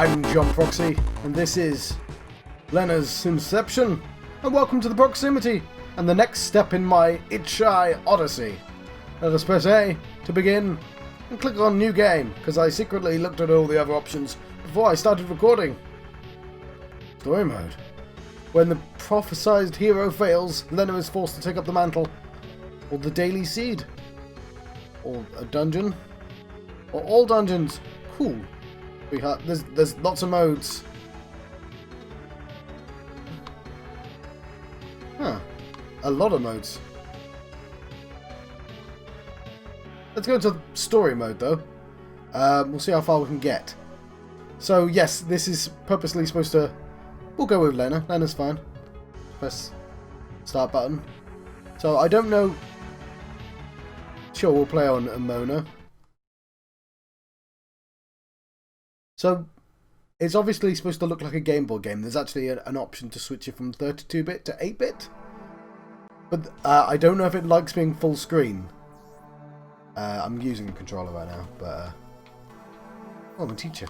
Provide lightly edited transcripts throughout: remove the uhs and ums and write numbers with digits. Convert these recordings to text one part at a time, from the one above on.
I'm John Proxy, and this is Lenna's Inception, and welcome to the Proximity, and the next step in my Itch.iOdyssey. Let us press A to begin, and click on New Game, because I secretly looked at all the other options before I started recording. Story Mode. When the prophesized hero fails, Lenna is forced to take up the mantle, or the Daily Seed, or a dungeon, or all dungeons. Cool. There's lots of modes. Huh. A lot of modes. Let's go into story mode though. We'll see how far we can get. So yes, this is purposely supposed to... We'll go with Lenna. Lenna's fine. Press start button. So I don't know... Sure, we'll play on Mona. So, it's obviously supposed to look like a Game Boy game. There's actually an option to switch it from 32-bit to 8-bit. But I don't know if it likes being full screen. I'm using a controller right now, but... Oh, I'm a teacher.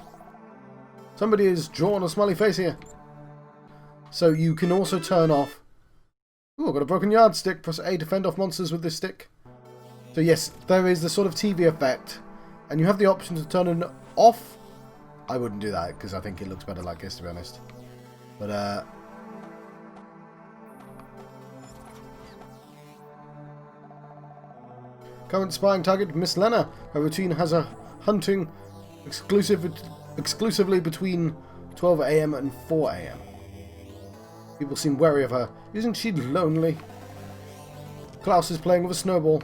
Somebody has drawn a smiley face here. So you can also turn off... Ooh, I've got a broken yardstick. Press A to fend off monsters with this stick. So yes, there is the sort of TV effect. And you have the option to turn it off. I wouldn't do that, because I think it looks better like this, to be honest. But, current spying target, Miss Lenna. Her routine has her hunting exclusively between 12 AM and 4 AM. People seem wary of her. Isn't she lonely? Klaus is playing with a snowball.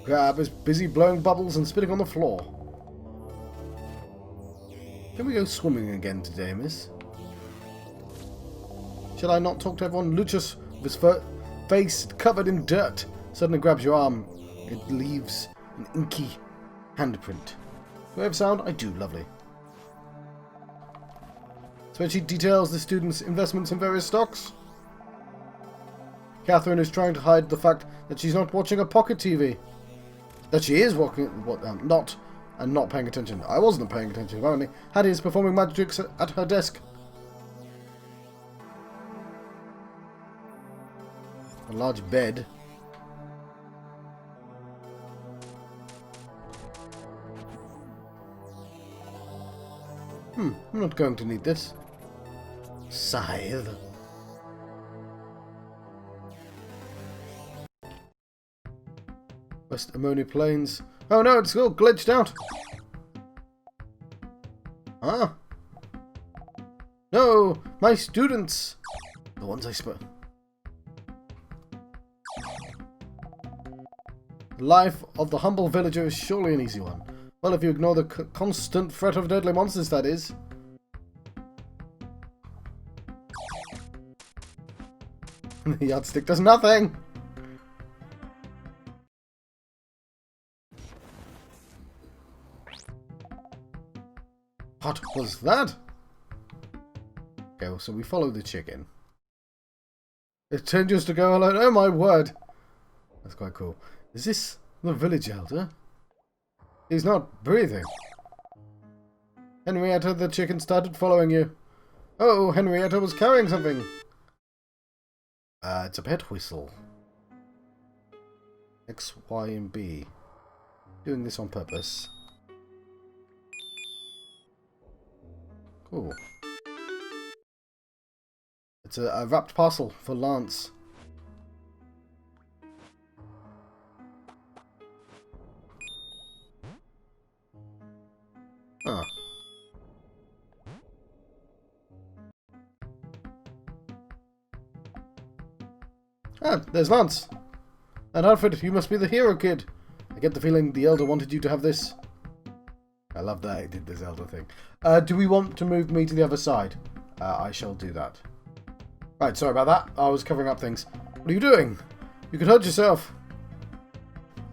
Grab is busy blowing bubbles and spitting on the floor. Can we go swimming again today, miss? Shall I not talk to everyone? Lucius, with his face covered in dirt, suddenly grabs your arm. It leaves an inky handprint. Do I have sound? I do. Lovely. Spreadsheet details the students' investments in various stocks. Catherine is trying to hide the fact that she's not watching a pocket TV. That she is not paying attention. I wasn't paying attention, apparently. Hattie is performing magic tricks at her desk. A large bed. I'm not going to need this. Scythe. West Ammonia Plains. Oh no, it's all glitched out. Ah. No, my students. The ones I spoke. The life of the humble villager is surely an easy one. Well, if you ignore the constant threat of deadly monsters, that is. The yardstick does nothing. What was that? Okay, well, so we follow the chicken. It changes to go alone. Oh my word! That's quite cool. Is this the village elder? He's not breathing. Henrietta, the chicken, started following you. Oh, Henrietta was carrying something. It's a pet whistle. X, Y, and B. Doing this on purpose. Cool. It's a wrapped parcel for Lance. Huh. Ah, there's Lance. And Alfred, you must be the hero kid. I get the feeling the Elder wanted you to have this. I love that he did the Zelda thing. Do we want to move me to the other side? I shall do that. Right, sorry about that. I was covering up things. What are you doing? You could hurt yourself.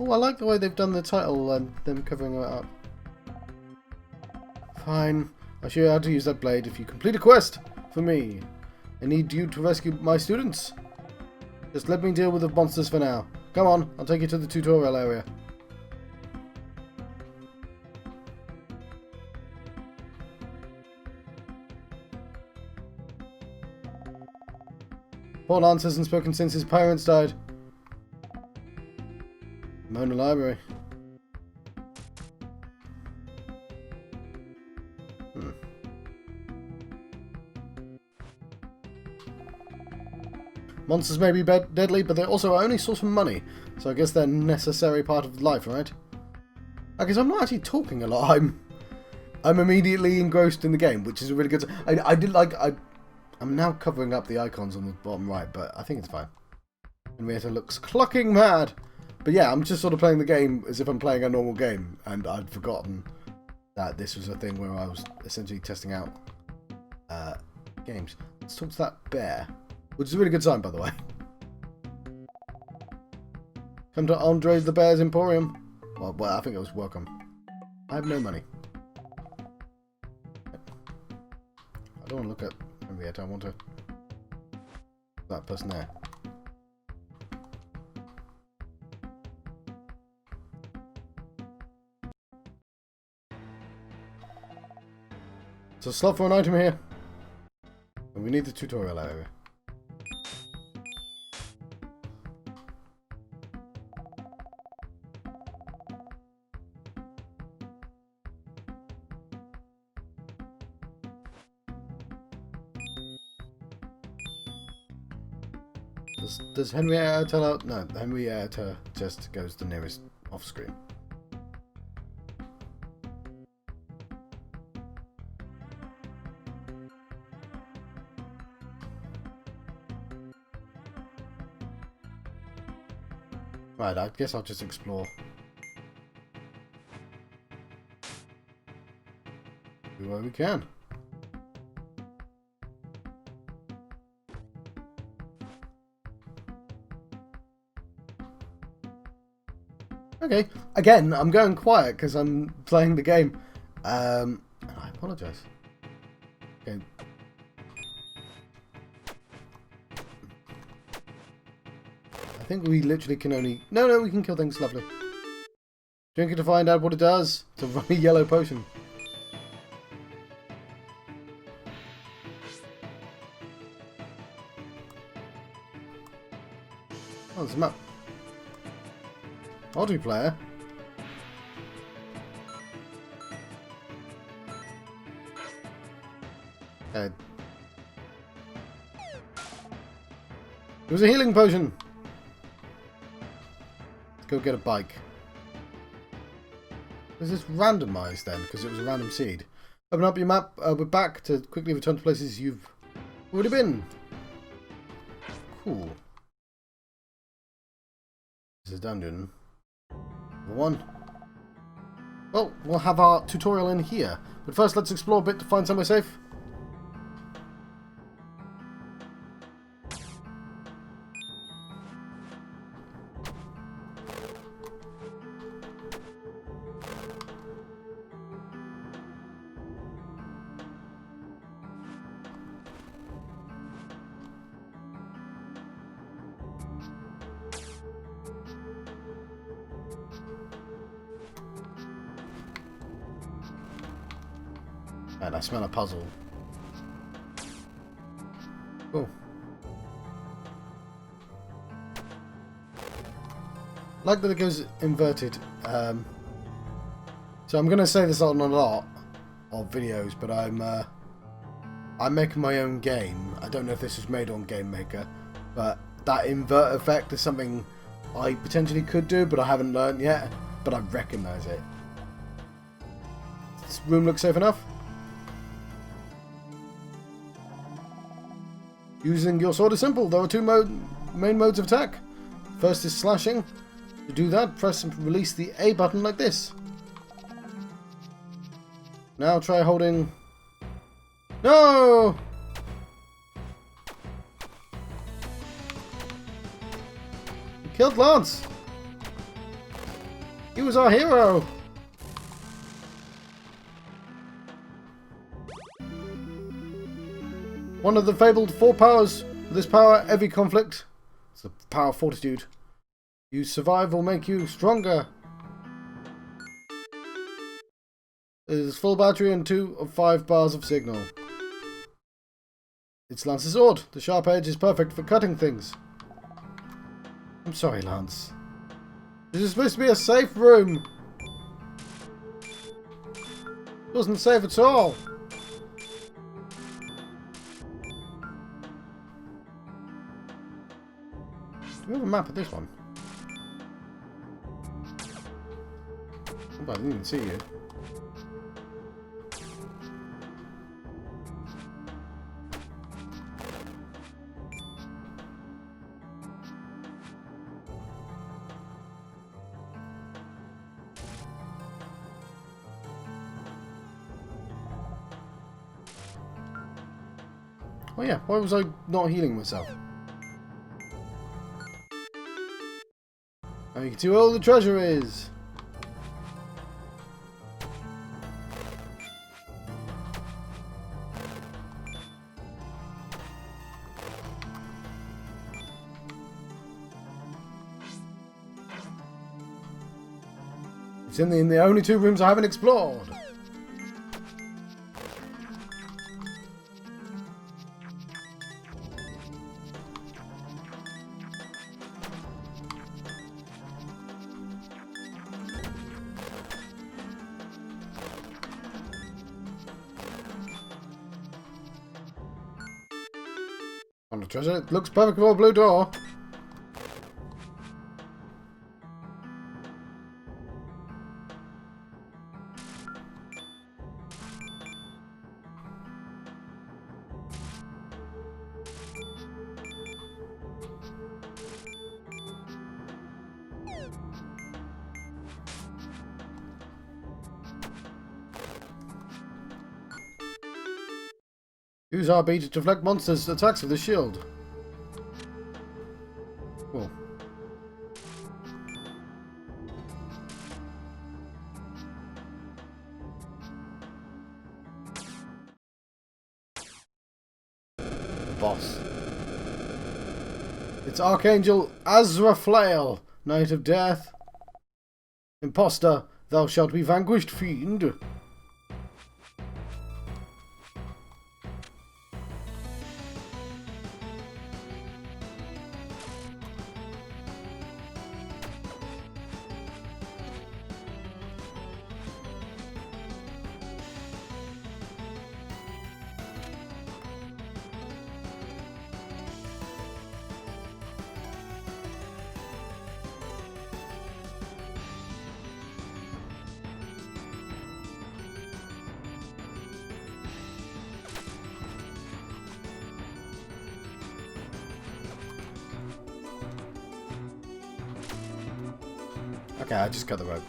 Oh, I like the way they've done the title and them covering it up. Fine. I'll show you how to use that blade if you complete a quest for me. I need you to rescue my students. Just let me deal with the monsters for now. Come on, I'll take you to the tutorial area. Poor Lance hasn't spoken since his parents died. Mona Library. Monsters may be deadly, but they're also our only source of money. So I guess they're a necessary part of life, right? I guess I'm not actually talking a lot. I'm immediately engrossed in the game, which is a really good... I'm now covering up the icons on the bottom right, but I think it's fine. Henrietta looks clucking mad. But yeah, I'm just sort of playing the game as if I'm playing a normal game, and I'd forgotten that this was a thing where I was essentially testing out games. Let's talk to that bear, which is a really good sign, by the way. Come to Andre the Bear's Emporium. Well, I think it was welcome. I have no money. I don't want to look at Henrietta, I want to... that person there. So slot for an item here. And we need the tutorial area. Does Henrietta tell out? No, Henrietta just goes the nearest off screen. Right, I guess I'll just explore. Do what we can. Okay, again, I'm going quiet because I'm playing the game. And I apologise. Okay. I think we literally can only... No, we can kill things. Lovely. Drink it to find out what it does. It's a runny yellow potion. Oh, there's a map. Multiplayer. It was a healing potion. Let's go get a bike. Is this randomized then? Because it was a random seed. Open up your map. We're back to quickly return to places you've already been. Cool. This is a dungeon. One. Well, we'll have our tutorial in here. But first, let's explore a bit to find somewhere safe. And I smell a puzzle. Oh. Like that it goes inverted. So I'm going to say this on a lot of videos, but I'm making my own game. I don't know if this is made on Game Maker, but that invert effect is something I potentially could do, but I haven't learned yet. But I recognise it. This room looks safe enough. Using your sword is simple. There are two main modes of attack. First is slashing. To do that, press and release the A button like this. Now try holding... No! You killed Lance! He was our hero! One of the fabled 4 powers. With this power, every conflict, it's the power of fortitude, you survive will make you stronger. There's full battery and 2 of 5 bars of signal. It's Lance's sword. The sharp edge is perfect for cutting things. I'm sorry, Lance. This is supposed to be a safe room. It wasn't safe at all. Do we have a map of this one? Oh, I didn't even see you. Oh yeah, why was I not healing myself? Now you can see where all the treasure is. It's in the only two rooms I haven't explored. On the treasure, it looks perfect for a blue door. Use RB to deflect monsters' attacks with the shield. Cool. Boss. It's Archangel Azrael, Knight of Death. Imposter, thou shalt be vanquished, fiend. Okay, I just cut the rope.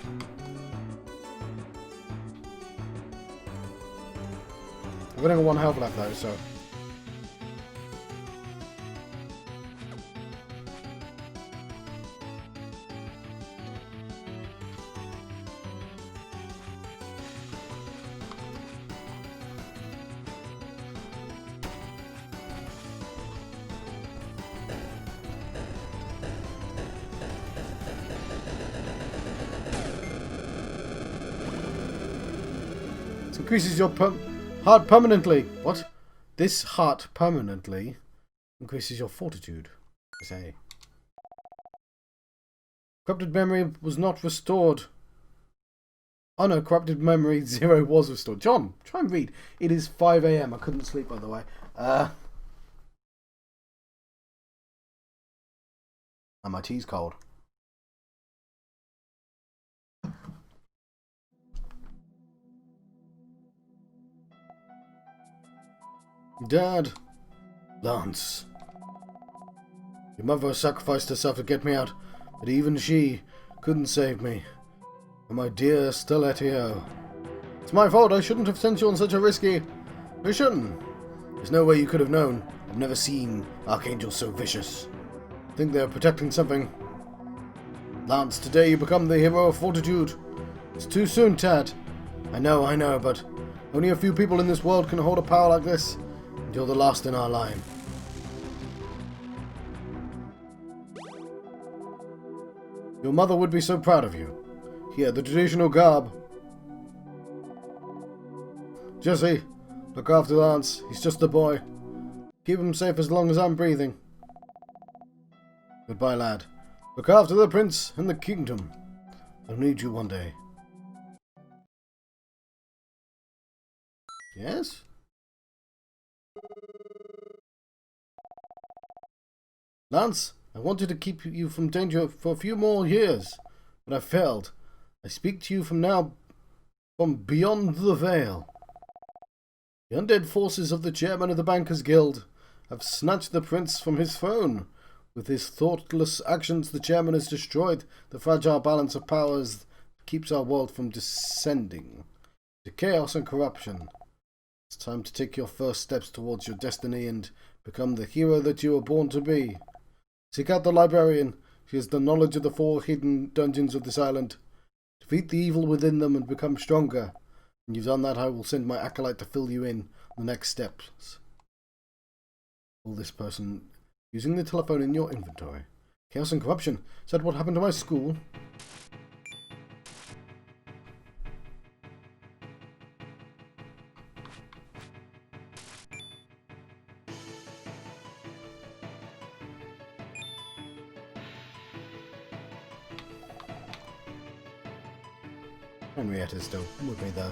I've only got one health left though, so... increases your heart permanently. What? This heart permanently increases your fortitude. I say. Corrupted memory was not restored. Oh no, corrupted memory 0 was restored. John, try and read. It is 5 AM. I couldn't sleep, by the way. And my tea's cold. Dad. Lance. Your mother sacrificed herself to get me out, but even she couldn't save me. And my dear Stiletto. It's my fault. I shouldn't have sent you on such a risky... I shouldn't. There's no way you could have known. I've never seen archangels so vicious. I think they're protecting something. Lance, today you become the hero of fortitude. It's too soon, Tad. I know, but only a few people in this world can hold a power like this. And you're the last in our line. Your mother would be so proud of you. Here, the traditional garb. Jesse, look after Lance. He's just a boy. Keep him safe as long as I'm breathing. Goodbye, lad. Look after the prince and the kingdom. I'll need you one day. Yes? Lance, I wanted to keep you from danger for a few more years, but I failed. I speak to you from now, from beyond the veil. The undead forces of the chairman of the Bankers Guild have snatched the prince from his throne. With his thoughtless actions, the chairman has destroyed the fragile balance of powers that keeps our world from descending to chaos and corruption. It's time to take your first steps towards your destiny and become the hero that you were born to be. Seek out the librarian. She has the knowledge of the 4 hidden dungeons of this island. Defeat the evil within them and become stronger. When you've done that, I will send my acolyte to fill you in on the next steps. Call this person using the telephone in your inventory. Chaos and corruption. Is that what happened to my school? Henrietta's still with me though.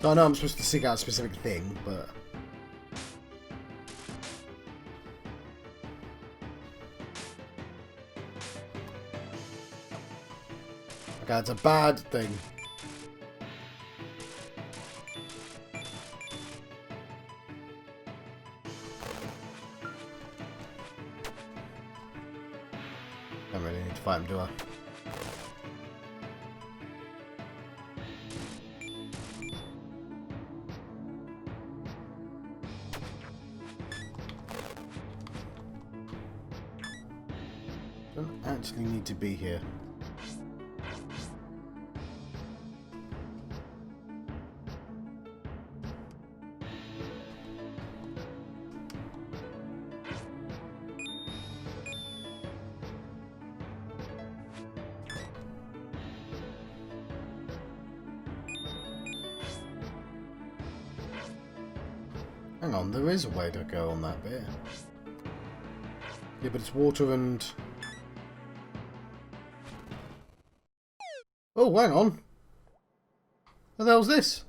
So I know I'm supposed to seek out a specific thing, but... okay, it's a bad thing. Don't really need to fight him, do I? Don't actually need to be here. Hang on, there is a way to go on that bit. Yeah, but it's water and... oh, hang on. What the hell's this?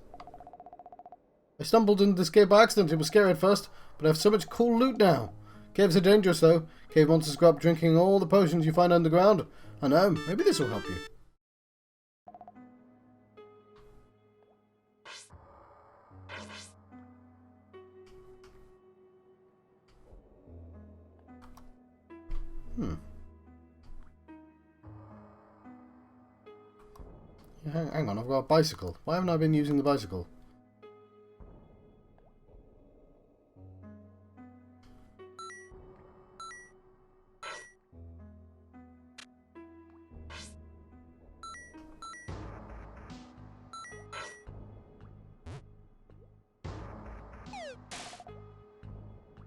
I stumbled into this cave by accident. It was scary at first, but I have so much cool loot now. Caves are dangerous, though. Cave monsters grow up drinking all the potions you find underground. I know. Maybe this will help you. Hang on, I've got a bicycle. Why haven't I been using the bicycle?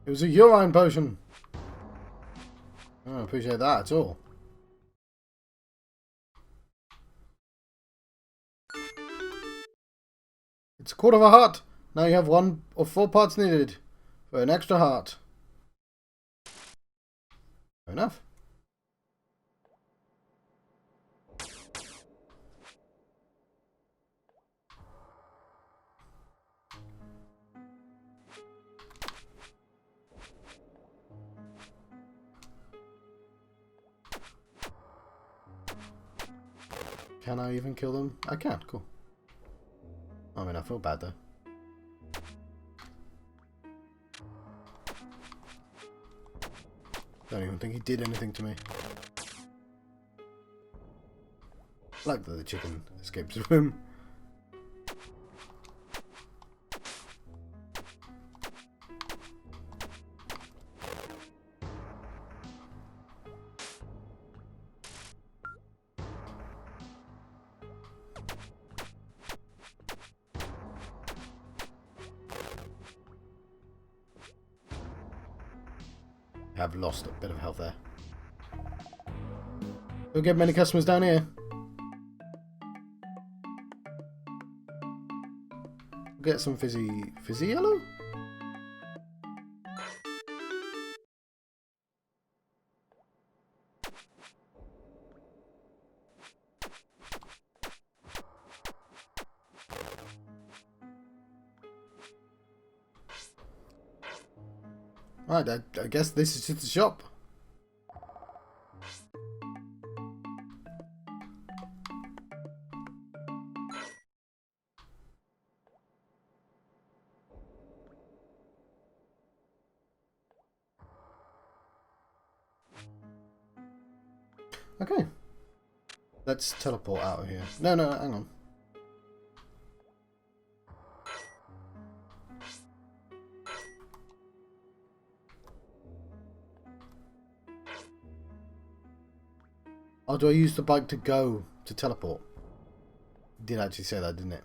It was a urine potion. I don't appreciate that at all. It's a quarter of a heart. Now you have 1 of 4 parts needed for an extra heart. Fair enough. Can I even kill them? I can, cool. I mean, I feel bad though. Don't even think he did anything to me. I like that the chicken escapes the room. I've lost a bit of health there. Don't get many customers down here. Get some fizzy yellow? Right, I guess this is just the shop. Okay. Let's teleport out of here. No, hang on. Oh, do I use the bike to go to teleport? It did actually say that, didn't it?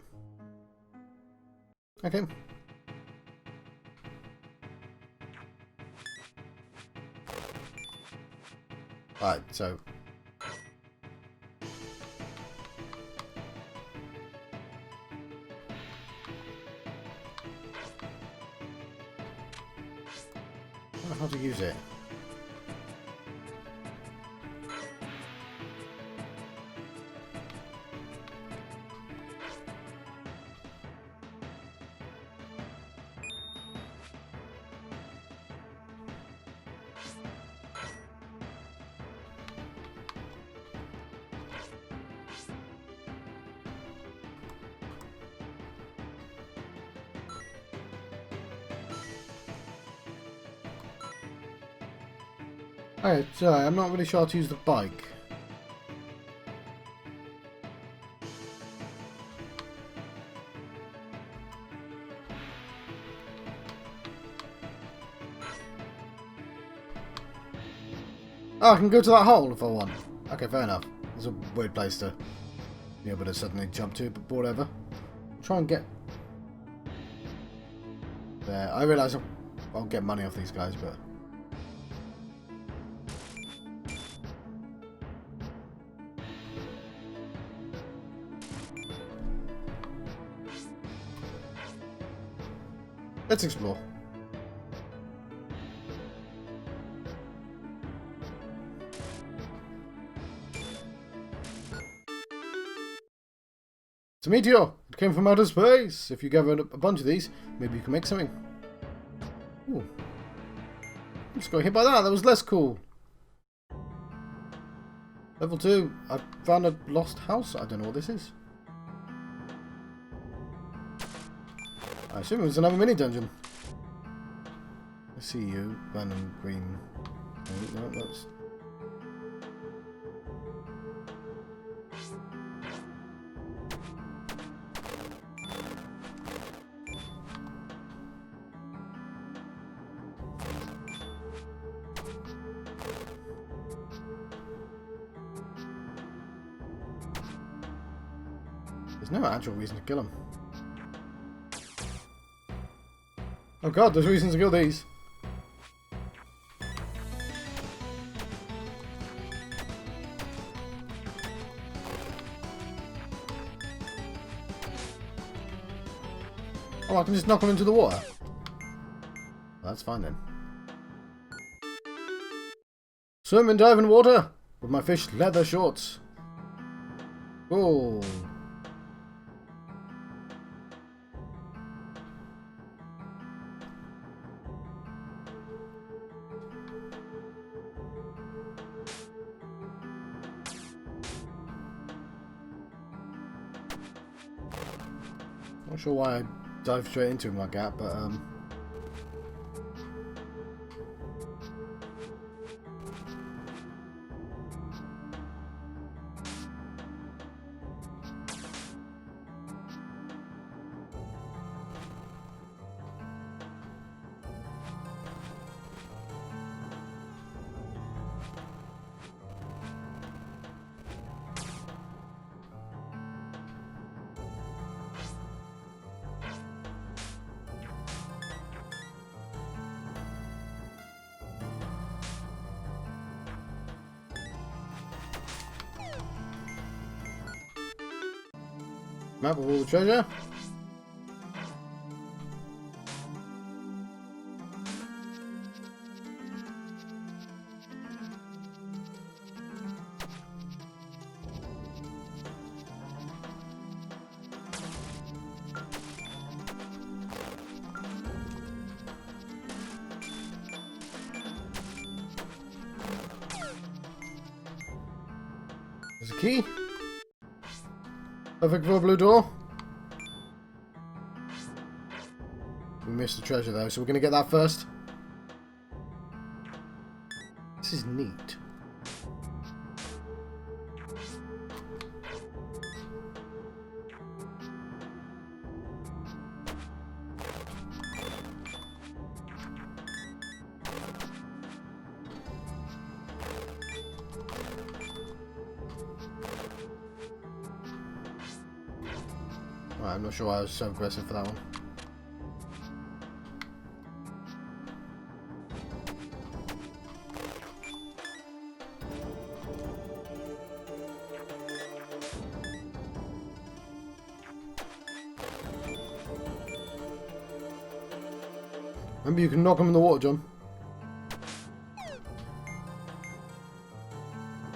Okay. Alright, so... I don't know how to use it. Alright, so I'm not really sure how to use the bike. Oh, I can go to that hole if I want. Okay, fair enough. It's a weird place to be able to suddenly jump to, but whatever. Try and get there. I realise I'll get money off these guys, but... let's explore. It's a meteor! It came from outer space! If you gather a bunch of these, maybe you can make something. Ooh. I just got hit by that, that was less cool. Level 2. I found a lost house. I don't know what this is. I assume it was another mini dungeon. I see you, random green. No, that's... there's no actual reason to kill him. Oh god, there's reasons to kill these. Oh, I can just knock them into the water. That's fine then. Swim and dive in water with my fish leather shorts. Oh. Not sure why I dived straight into him like that, but Map of all the treasure. There's a key. Perfect for a blue door. We missed the treasure though, so we're going to get that first. This is neat. Right, I'm not sure why I was so aggressive for that one. Remember, you can knock them in the water, John.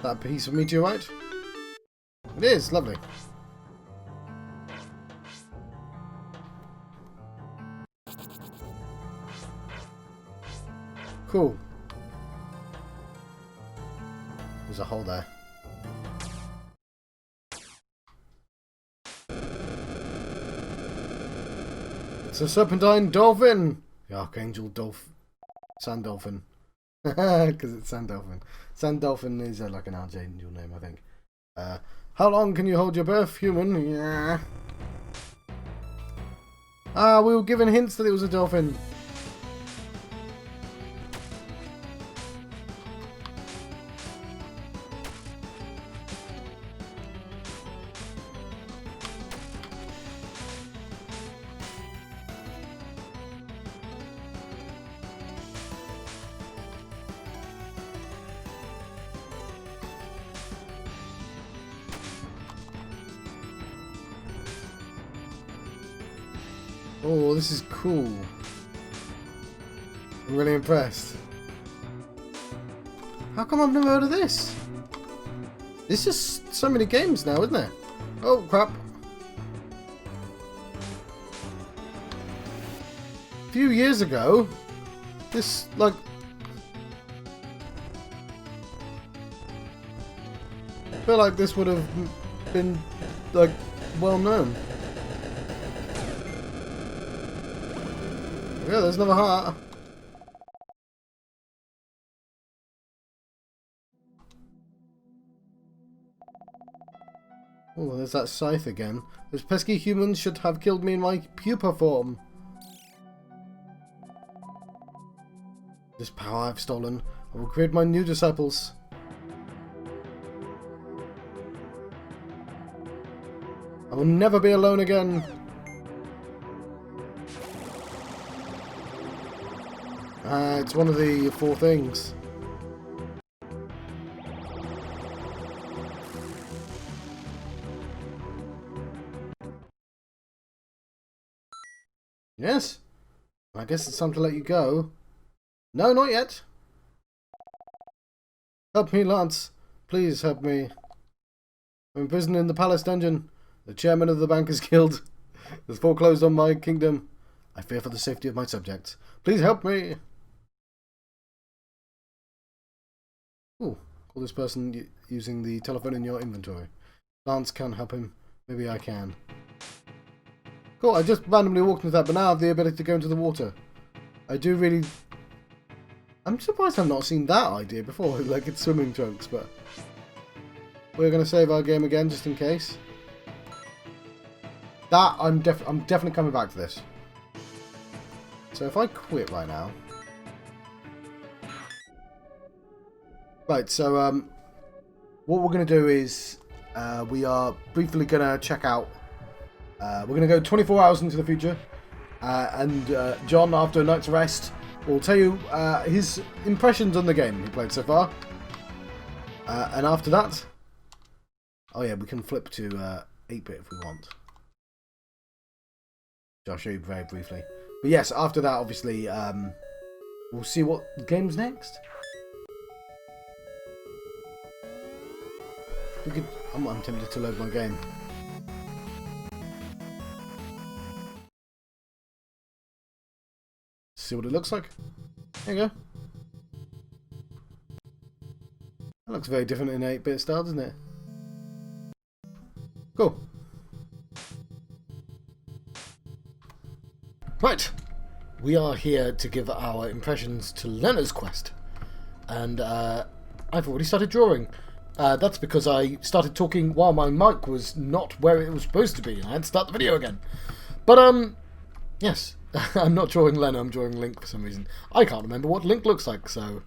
That piece of meteorite? It is, lovely. Cool. There's a hole there. It's a serpentine dolphin! The Archangel Dolphin. Sand Dolphin. Because it's Sand Dolphin. Sand Dolphin is like an Archangel name, I think. How long can you hold your breath, human? Yeah. Ah, we were given hints that it was a dolphin. Oh, this is cool. I'm really impressed. How come I've never heard of this? There's just so many games now, isn't there? Oh, crap. A few years ago, this, like... I feel like this would have been, like, well known. Yeah, there's another heart. Oh, there's that scythe again. Those pesky humans should have killed me in my pupa form. This power I've stolen, I will create my new disciples. I will never be alone again. It's one of the 4 things. Yes? I guess it's time to let you go. No, not yet. Help me, Lance. Please help me. I'm imprisoned in the palace dungeon. The chairman of the bank is killed. There's foreclosed on my kingdom. I fear for the safety of my subjects. Please help me. Ooh, call this person using the telephone in your inventory. Lance can't help him. Maybe I can. Cool, I just randomly walked into that, but now I have the ability to go into the water. I do really... I'm surprised I've not seen that idea before, like it's swimming trunks, but... We're going to save our game again, just in case. That, I'm definitely coming back to this. So if I quit right now... Right, so what we're going to do is we are briefly going to check out. We're going to go 24 hours into the future, and John, after a night's rest, will tell you his impressions on the game he played so far. And after that, oh yeah, we can flip to 8-bit if we want. which I'll show you very briefly. But yes, after that, obviously, we'll see what game's next. I'm tempted to load my game. See what it looks like. There you go. That looks very different in 8-bit style, doesn't it? Cool. Right. We are here to give our impressions to Lenna's quest. And I've already started drawing. That's because I started talking while my mic was not where it was supposed to be, and I had to start the video again. But, yes, I'm not drawing Lenna, I'm drawing Link for some reason. I can't remember what Link looks like, so...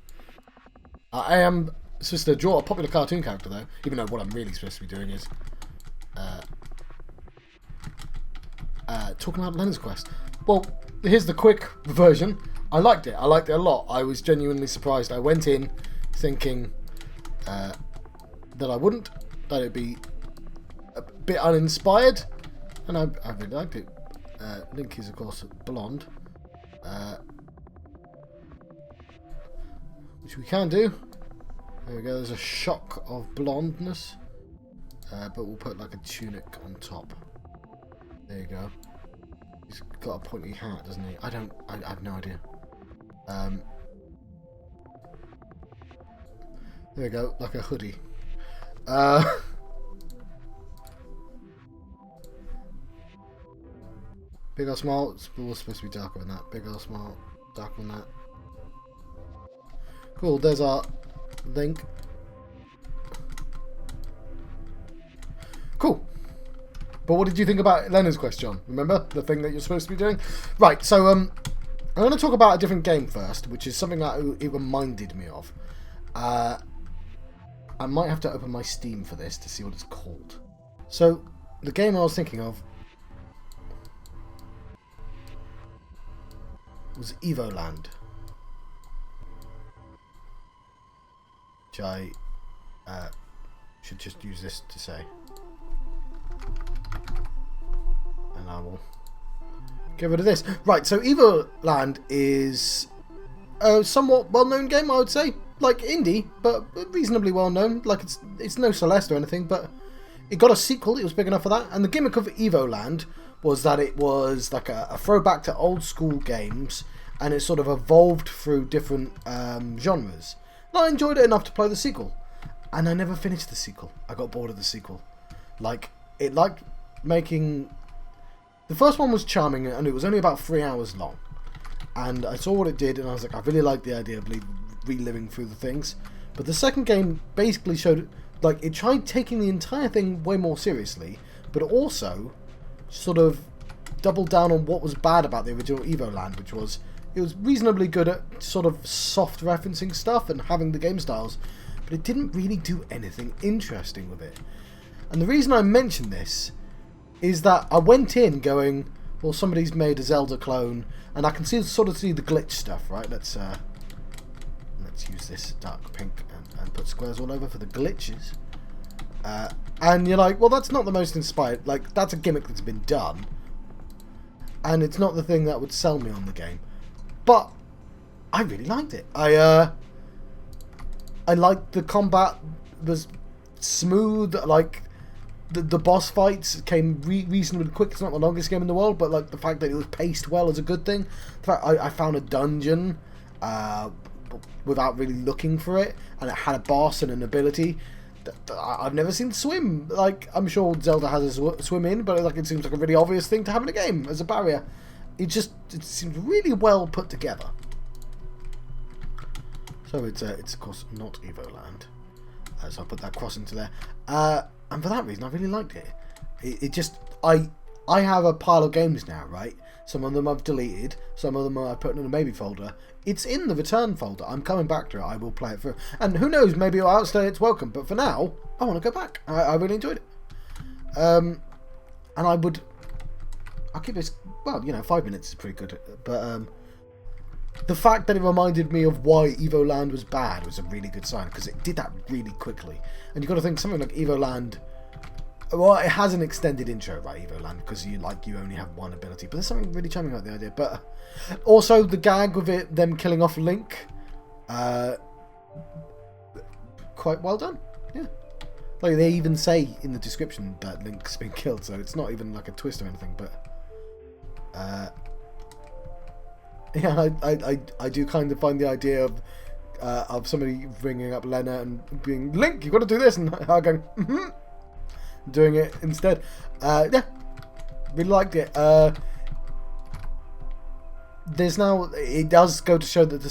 I am supposed to draw a popular cartoon character, though, even though what I'm really supposed to be doing is... talking about Lenna's quest. Well, here's the quick version. I liked it. I liked it a lot. I was genuinely surprised. I went in thinking... that I wouldn't, that it'd be a bit uninspired, and I really liked it. Link is, of course, blonde, which we can do. There we go, there's a shock of blondness, but we'll put like a tunic on top. There you go. He's got a pointy hat, doesn't he? I have no idea. There we go, like a hoodie. Big or small? It's supposed to be darker than that. Big or small? Darker than that. Cool, there's our Link. Cool. But what did you think about Lenna's quest, John? Remember the thing that you're supposed to be doing? Right, so I'm going to talk about a different game first, which is something that it reminded me of. I might have to open my Steam for this to see what it's called. So, the game I was thinking of was Evoland. Which I should just use this to say. And I will get rid of this. Right, so Evoland is a somewhat well-known game, I would say. Like indie, but reasonably well known. Like it's no Celeste or anything, but it got a sequel. It was big enough for that. And the gimmick of Evoland was that it was like a throwback to old school games, and it sort of evolved through different genres. And I enjoyed it enough to play the sequel, and I never finished the sequel. I got bored of the sequel. Like it liked making. The first one was charming, and it was only about 3 hours long. And I saw what it did, and I was like, I really like the idea of reliving through the things. But the second game basically showed, like, it tried taking the entire thing way more seriously, but also sort of doubled down on what was bad about the original Evoland, which was it was reasonably good at sort of soft referencing stuff and having the game styles, but it didn't really do anything interesting with it. And the reason I mention this is that I went in going, well, somebody's made a Zelda clone, and I can sort of see the glitch stuff, right? Let's use this dark pink and put squares all over for the glitches. And you're like, well, that's not the most inspired. Like, that's a gimmick that's been done, and it's not the thing that would sell me on the game. But I really liked it. I liked the combat was smooth. Like the boss fights came reasonably quick. It's not the longest game in the world, but like the fact that it was paced well is a good thing. The fact I found a dungeon without really looking for it, and it had a boss and an ability that I've never seen swim. Like, I'm sure Zelda has a swim in, but like it seems like a really obvious thing to have in a game as a barrier. It seems really well put together. So it's of course not Evoland. So I'll put that cross into there. And for that reason, I really liked it. It just I have a pile of games now, right? Some of them I've deleted, some of them I've put in a maybe folder. It's in the return folder. I'm coming back to it. I will play it through. And who knows, maybe it'll outstay its welcome. But for now, I want to go back. I really enjoyed it. And I'll keep this, well, 5 minutes is pretty good. But the fact that it reminded me of why Evoland was bad was a really good sign, because it did that really quickly. And you've got to think something like Evoland Well, it has an extended intro, right, Evoland, because you only have one ability. But there's something really charming about the idea. But also the gag with it, them killing off Link, quite well done. Yeah, like they even say in the description that Link's been killed, so it's not even like a twist or anything. But yeah, I do kind of find the idea of somebody ringing up Lenna and being Link, you've got to do this, and her going doing it instead. Yeah, really liked it. It does go to show that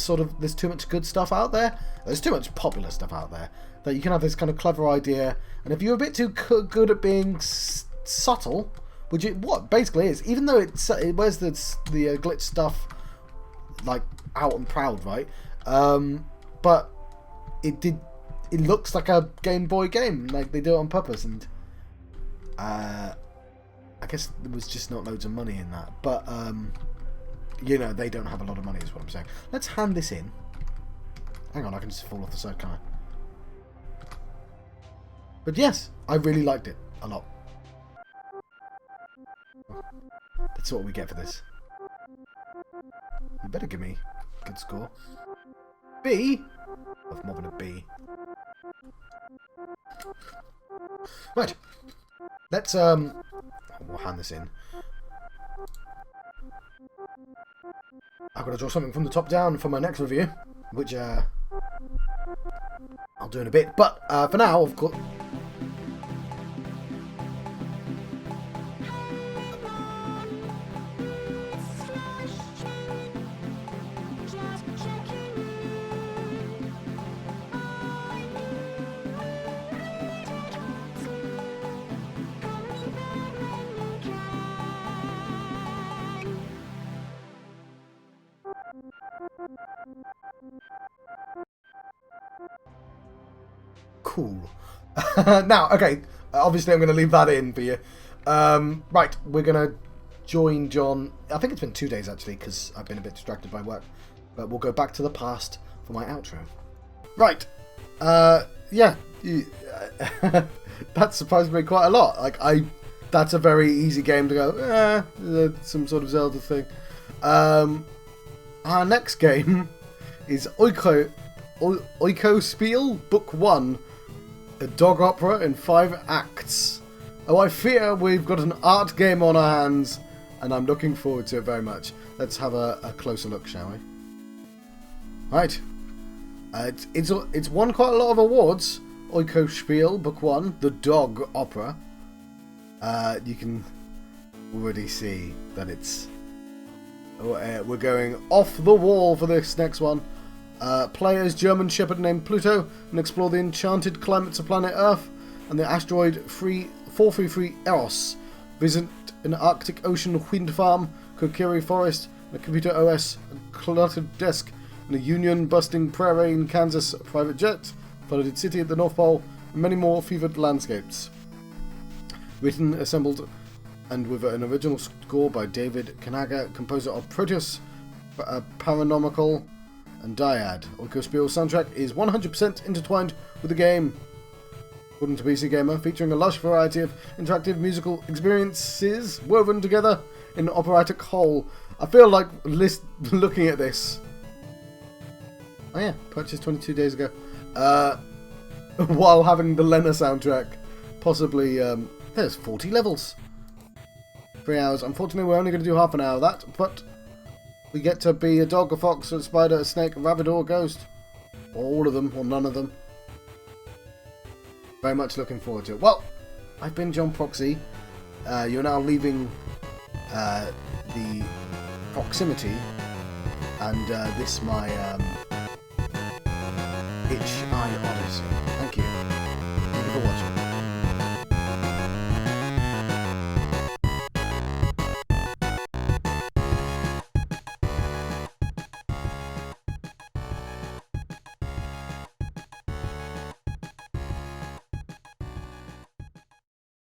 there's too much good stuff out there. There's too much popular stuff out there that you can have this kind of clever idea, and if you're a bit too good at being subtle, which it what basically is, even though it wears the glitch stuff like out and proud, right? But it looks like a Game Boy game, like they do it on purpose, and I guess there was just not loads of money in that, but you know, they don't have a lot of money is what I'm saying. Let's hand this in. Hang on, I can just fall off the side, can't I? But yes, I really liked it a lot. That's what we get for this. You better give me a good score. B? Of more than a B. Right. Let's we'll hand this in. I've got to draw something from the top down for my next review, which I'll do in a bit. But for now, of course. Cool. Now, okay, obviously I'm going to leave that in for you. Right, we're going to join John. I think it's been 2 days, actually, because I've been a bit distracted by work. But we'll go back to the past for my outro. Right. Yeah. That surprised me quite a lot. That's a very easy game to go, some sort of Zelda thing. Our next game is Spiel Book 1. A dog opera in 5 acts. Oh, I fear we've got an art game on our hands, and I'm looking forward to it very much. Let's have a closer look, shall we? Right. It's won quite a lot of awards. Spiel Book 1, the dog opera. You can already see that it's... we're going off the wall for this next one. Play as German shepherd named Pluto and explore the enchanted climates of planet Earth and the asteroid 433 Eros. Visit an Arctic Ocean wind farm, Kokiri forest, a computer OS, a cluttered desk, and a union-busting prairie in Kansas, a private jet, flooded city at the North Pole, and many more fevered landscapes. Written, assembled, and with an original score by David Kanaga, composer of Proteus, Paranomical, and Dyad. Spiel's soundtrack is 100% intertwined with the game. According to PC Gamer, featuring a lush variety of interactive musical experiences woven together in an operatic whole. I feel like looking at this. Oh yeah, purchased 22 days ago. While having the Lenna soundtrack. Possibly, there's 40 levels. 3 hours. Unfortunately, we're only going to do half an hour of that, but we get to be a dog, a fox, a spider, a snake, a rabbit, or a ghost. Or all of them, or none of them. Very much looking forward to it. Well, I've been John Proxy. You're now leaving the proximity. And this my Itch.iOdyssey. Thank you. Thank you for watching.